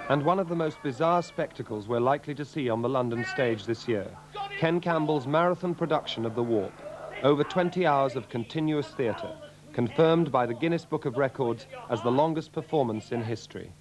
And one of the most bizarre spectacles we're likely to see on the London stage this year, Ken Campbell's marathon production of The Warp, over 20 hours of continuous theatre, confirmed by the Guinness Book of Records as the longest performance in history.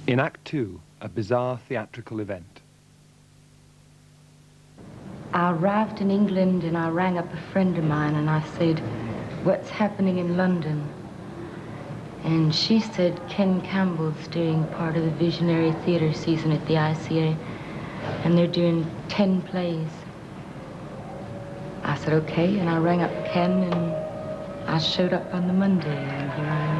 In Act 2, a bizarre theatrical event. I arrived in England and I rang up a friend of mine and I said, "What's happening in London?" And she said, "Ken Campbell's doing part of the visionary theatre season at the ICA and they're doing 10 plays." I said, "Okay," and I rang up Ken and I showed up on the Monday and here I am.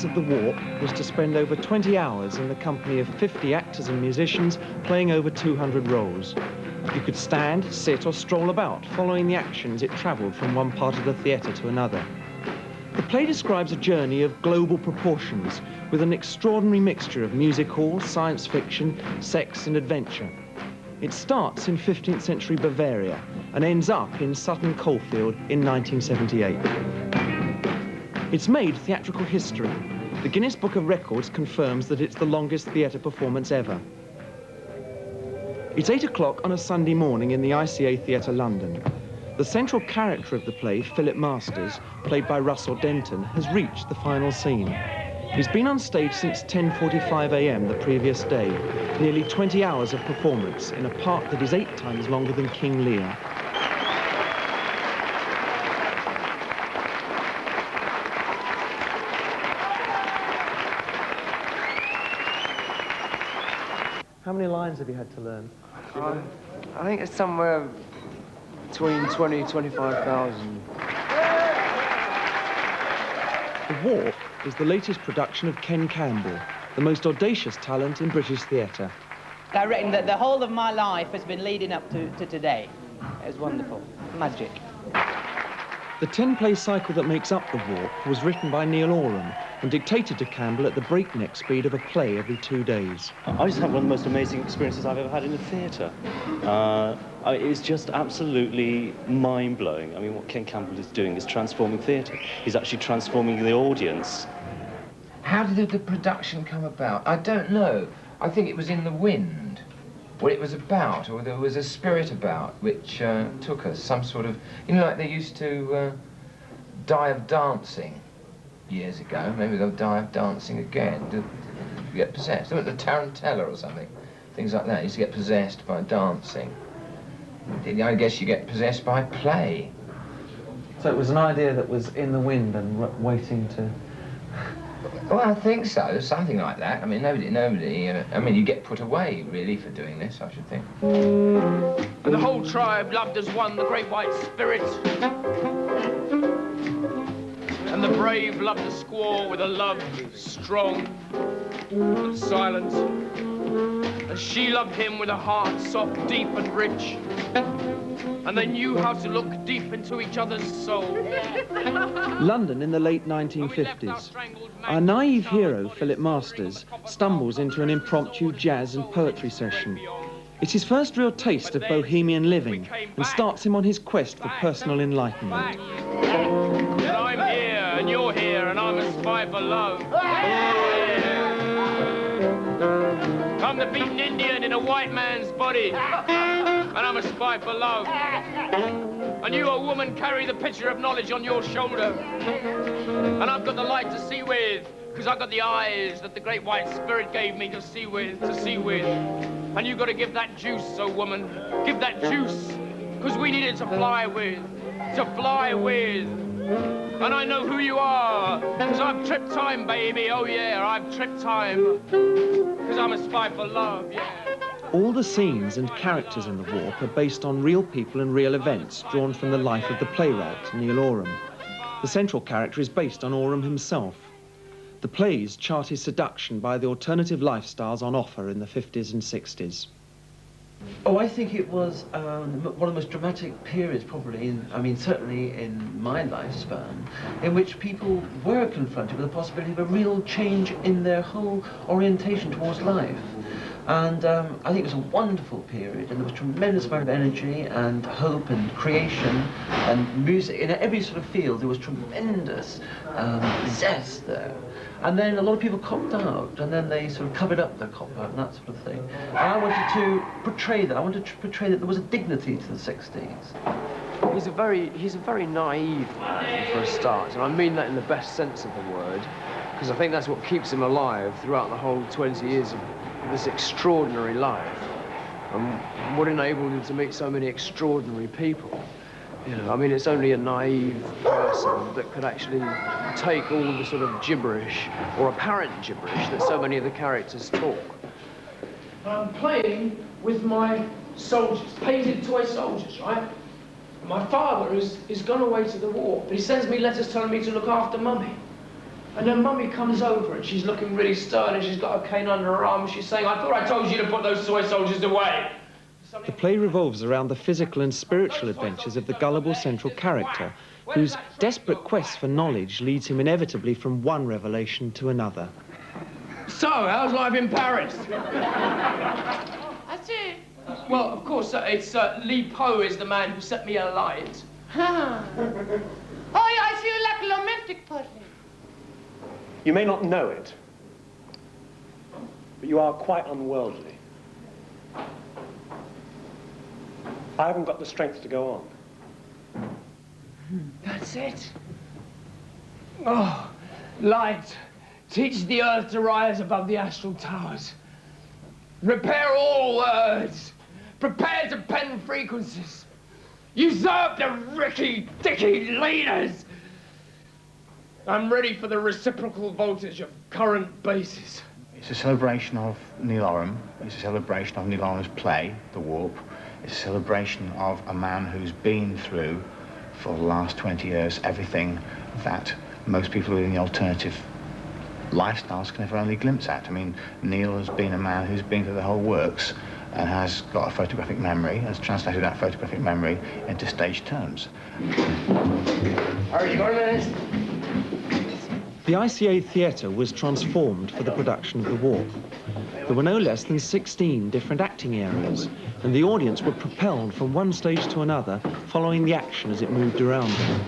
Of The Warp was to spend over 20 hours in the company of 50 actors and musicians playing over 200 roles. You could stand, sit or stroll about, following the action as it travelled from one part of the theatre to another. The play describes a journey of global proportions with an extraordinary mixture of music hall, science fiction, sex and adventure. It starts in 15th century Bavaria and ends up in Sutton Coldfield in 1978. It's made theatrical history. The Guinness Book of Records confirms that it's the longest theatre performance ever. It's 8 o'clock on a Sunday morning in the ICA Theatre London. The central character of the play, Philip Masters, played by Russell Denton, has reached the final scene. He's been on stage since 10:45 a.m. the previous day, nearly 20 hours of performance in a part that is 8 times longer than King Lear. How many lines have you had to learn? I think it's somewhere between 20 and 25,000. The Warp is the latest production of Ken Campbell, the most audacious talent in British theatre. I reckon that the whole of my life has been leading up to today. It was wonderful. Magic. The 10-play cycle that makes up The Warp was written by Neil Oram and dictated to Campbell at the breakneck speed of a play every 2 days. I just had one of the most amazing experiences I've ever had in a theatre. It's just absolutely mind-blowing. I mean, what Ken Campbell is doing is transforming theatre. He's actually transforming the audience. How did the production come about? I don't know. I think it was in the wind, what it was about, or there was a spirit about which took us, some sort of, you know, like they used to die of dancing years ago. Maybe they'll die of dancing again. To get possessed. They went to Tarantella or something. Things like that. You used to get possessed by dancing. I guess you get possessed by play. So it was an idea that was in the wind and waiting to... Well, I think so. Something like that. I mean, nobody. I mean, you get put away, really, for doing this, I should think. And the whole tribe loved as one the great white spirit. And the brave loved the squaw with a love strong and silent. And she loved him with a heart soft, deep and rich. And they knew how to look deep into each other's soul. London in the late 1950s. Our naive hero, Philip Masters, stumbles into an impromptu jazz and poetry session. It's his first real taste of bohemian living and starts him on his quest for personal enlightenment. And I'm here, and you're here, and I'm a spy for love. I'm the beaten Indian in a white man's body, and I'm a spy for love. And you, a woman, carry the pitcher of knowledge on your shoulder. And I've got the light to see with, because I've got the eyes that the great white spirit gave me to see with, And you've got to give that juice, oh woman, give that juice, because we need it to fly with, And I know who you are, because I've tripped time, baby. Oh, yeah, I've tripped time. Because I'm a spy for love, yeah. All the scenes and characters in The Warp are based on real people and real events drawn from the life of the playwright, Neil Oram. The central character is based on Oram himself. The plays chart his seduction by the alternative lifestyles on offer in the 50s and 60s. Oh, I think it was one of the most dramatic periods probably certainly in my lifespan, in which people were confronted with the possibility of a real change in their whole orientation towards life. And I think it was a wonderful period, and there was tremendous amount of energy and hope and creation and music. In every sort of field, there was tremendous zest there. And then a lot of people copped out, and then they sort of covered up their cop-out and that sort of thing. And I wanted to portray that. I wanted to portray that there was a dignity to the 60s. He's a very naive man for a start, and I mean that in the best sense of the word, because I think that's what keeps him alive throughout the whole 20 years of this extraordinary life, and what enabled him to meet so many extraordinary people. You know, I mean, it's only a naive person that could actually take all the sort of gibberish, or apparent gibberish, that so many of the characters talk. I'm playing with my soldiers, painted toy soldiers, right? My father is gone away to the war, but he sends me letters telling me to look after Mummy. And then Mummy comes over and she's looking really stern and she's got a cane under her arm and she's saying, I thought I told you to put those toy soldiers away. The play revolves around the physical and spiritual adventures of the gullible central character, whose desperate quest for knowledge leads him inevitably from one revelation to another. So, how's life in Paris? I see. Well, of course, it's Li Po is the man who set me alight. Oh, yeah, I see you like a romantic person. You may not know it, but you are quite unworldly. I haven't got the strength to go on. That's it. Oh, light. Teach the earth to rise above the astral towers. Repair all words. Prepare to pen frequencies. Usurp the ricky-dicky leaders. I'm ready for the reciprocal voltage of current bases. It's a celebration of Neil Oram. It's a celebration of Neil Oram's play, The Warp. It's a celebration of a man who's been through, for the last 20 years, everything that most people in the alternative lifestyles can ever only glimpse at. I mean, Neil has been a man who's been through the whole works and has got a photographic memory, has translated that photographic memory into stage terms. Are you going to The ICA Theatre was transformed for the production of The Warp. There were no less than 16 different acting areas, and the audience were propelled from one stage to another, following the action as it moved around them.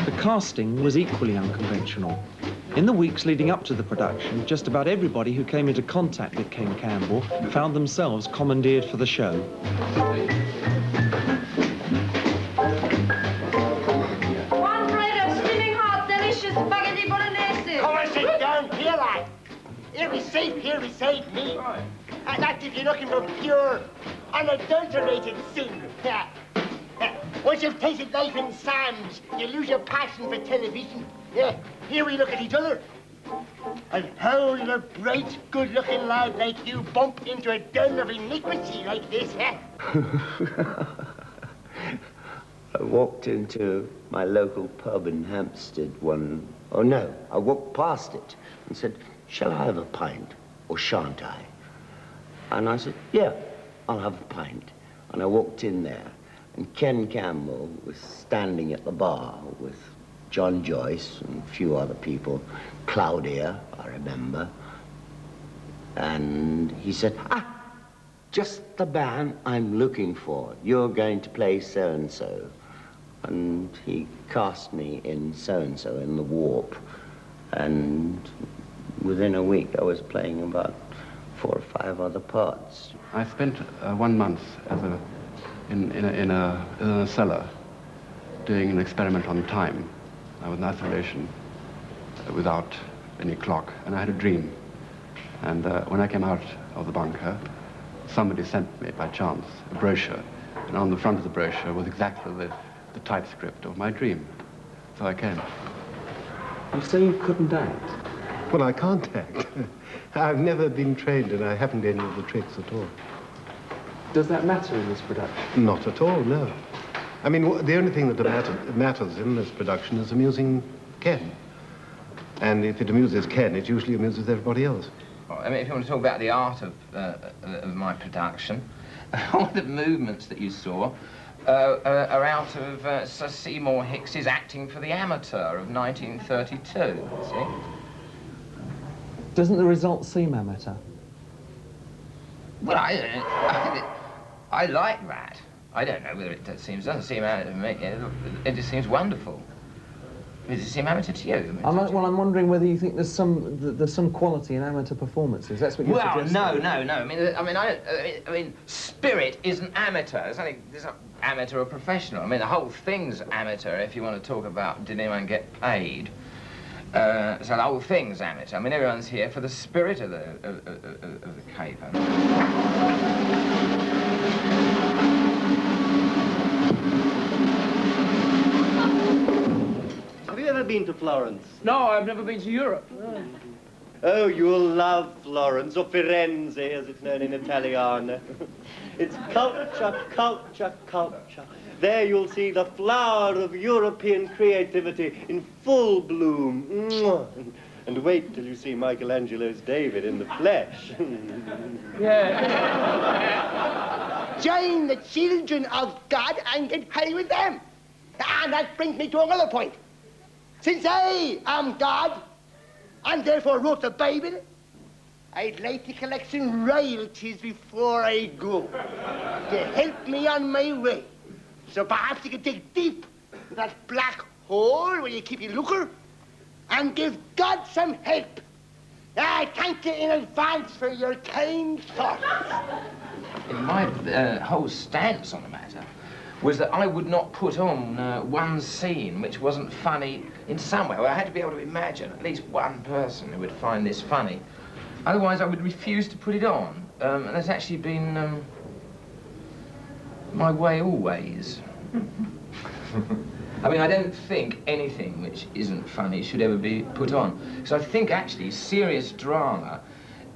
The casting was equally unconventional. In the weeks leading up to the production, just about everybody who came into contact with Ken Campbell found themselves commandeered for the show. 1 plate of steaming hot, delicious spaghetti bolognese. Come and sit down here, lad. Here we safe, here we save me. And that's if you're looking for pure, unadulterated sin. Once you've tasted life in Sam's, you lose your passion for television. Here we look at each other. And how did a bright, good-looking lad like you bump into a den of iniquity like this, I walked into my local pub in Hampstead I walked past it and said, shall I have a pint or shan't I? And I said, yeah, I'll have a pint. And I walked in there, and Ken Campbell was standing at the bar with John Joyce and a few other people, Claudia, I remember. And he said, just the man I'm looking for. You're going to play so-and-so. And he cast me in so-and-so in The Warp. And within a week, I was playing about 4 or 5 other parts. I spent 1 month in a cellar doing an experiment on time. I was in isolation without any clock, and I had a dream. And when I came out of the bunker, somebody sent me by chance a brochure, and on the front of the brochure was exactly the typescript of my dream. So I came. You say you couldn't act? Well, I can't act. I've never been trained and I haven't any of the tricks at all. Does that matter in this production? Not at all, no. I mean, the only thing that matters in this production is amusing Ken. And if it amuses Ken, it usually amuses everybody else. I mean, if you want to talk about the art of my production, all the movements that you saw are out of Sir Seymour Hicks's Acting for the Amateur of 1932, see? Doesn't the result seem amateur? Well, I like that. I don't know whether it doesn't seem amateur to me. It just seems wonderful. Does it seem amateur to you? I'm wondering whether you think there's some quality in amateur performances. That's what you're suggesting. No. I mean, spirit isn't amateur. There's not amateur or professional. I mean, the whole thing's amateur if you want to talk about did anyone get paid. So the whole thing's amateur. I mean, everyone's here for the spirit of the caper. Have you ever been to Florence? No, I've never been to Europe. Oh, you'll love Florence, or Firenze, as it's known in Italiano. It's culture, culture, culture. There you'll see the flower of European creativity in full bloom. And wait till you see Michelangelo's David in the flesh. Join the children of God and get high with them. And that brings me to another point. Since I am God, and therefore wrote the Bible, I'd like to collect some royalties before I go to help me on my way. So perhaps you could dig deep in that black hole where you keep your looker and give God some help. I thank you in advance for your kind thoughts. My whole stance on the matter was that I would not put on one scene which wasn't funny in some way. Well, I had to be able to imagine at least one person who would find this funny. Otherwise, I would refuse to put it on. And that's actually been my way always. I mean, I don't think anything which isn't funny should ever be put on. So I think, actually, serious drama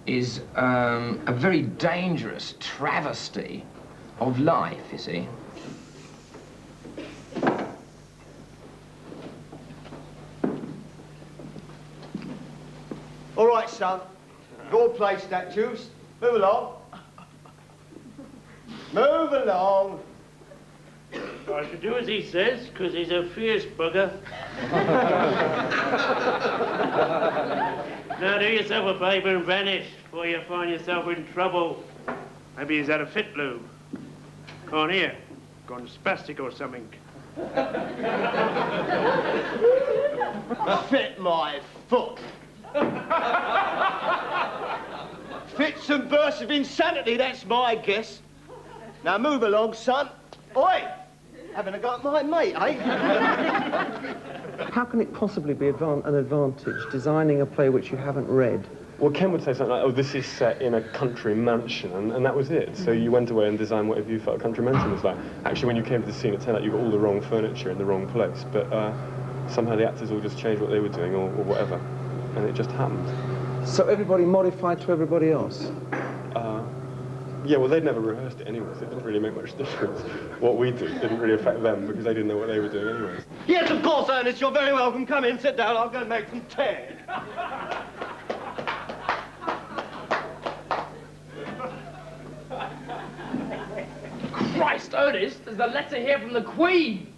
is a very dangerous travesty of life, you see. All right, son. Go play statues. Move along. Move along. I should do as he says, because he's a fierce bugger. Now do yourself a favour and vanish before you find yourself in trouble. Maybe he's had a fit, Lou. Can't hear. Gone spastic or something. Fit my foot. Fits and bursts of insanity, that's my guess. Now move along, son. Oi! Having a go at my mate, eh? How can it possibly be an advantage designing a play which you haven't read? Well, Ken would say something like, oh, this is set in a country mansion, and that was it. So you went away and designed whatever you felt a country mansion was like. Actually, when you came to the scene, it turned out you got all the wrong furniture in the wrong place, but somehow the actors all just changed what they were doing or whatever, and it just happened. So everybody modified to everybody else? Yeah, well, they'd never rehearsed it anyways. It didn't really make much difference. What we did didn't really affect them because they didn't know what they were doing anyways. Yes, of course, Ernest, you're very welcome. Come in, sit down. I'll go and make some tea. Christ, Ernest, there's a letter here from the Queen.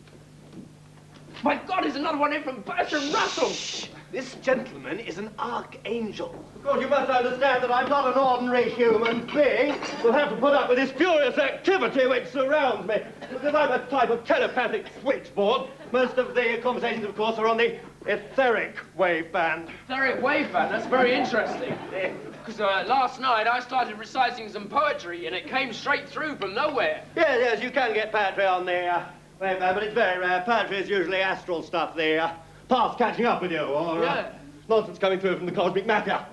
My God, there's another one in from Bertrand Russell. Shh. This gentleman is an archangel. Of course, you must understand that I'm not an ordinary human being. We'll have to put up with this furious activity which surrounds me. Because I'm a type of telepathic switchboard. Most of the conversations, of course, are on the etheric waveband. Etheric waveband, that's very interesting. Because last night I started reciting some poetry and it came straight through from nowhere. Yes, you can get poetry on the waveband, but it's very rare. Poetry is usually astral stuff, the past catching up with you, or nonsense coming through from the cosmic mafia.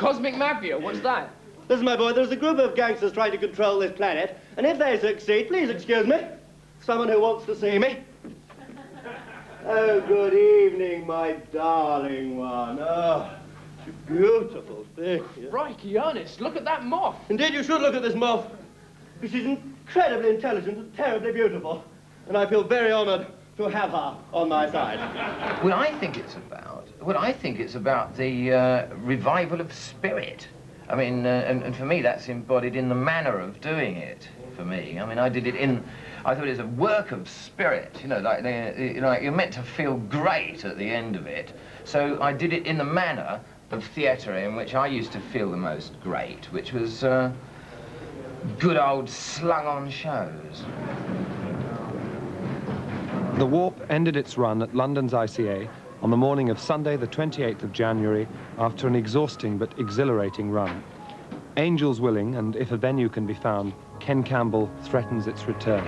cosmic mafia, what's that? Listen, my boy, there's a group of gangsters trying to control this planet, and if they succeed, please excuse me, someone who wants to see me. Oh, good evening, my darling one. Oh, you beautiful thing. Crikey, Ernest, look at that moth. Indeed, you should look at this moth. She's incredibly intelligent and terribly beautiful, and I feel very honored to have her on my side. Well, I think it's about the revival of spirit. I mean, and for me, that's embodied in the manner of doing it, for me. I mean, I thought it was a work of spirit, you know, like you're meant to feel great at the end of it. So I did it in the manner of theatre in which I used to feel the most great, which was good old slung-on shows. The Warp ended its run at London's ICA on the morning of Sunday, the 28th of January, after an exhausting but exhilarating run. Angels willing, and if a venue can be found, Ken Campbell threatens its return.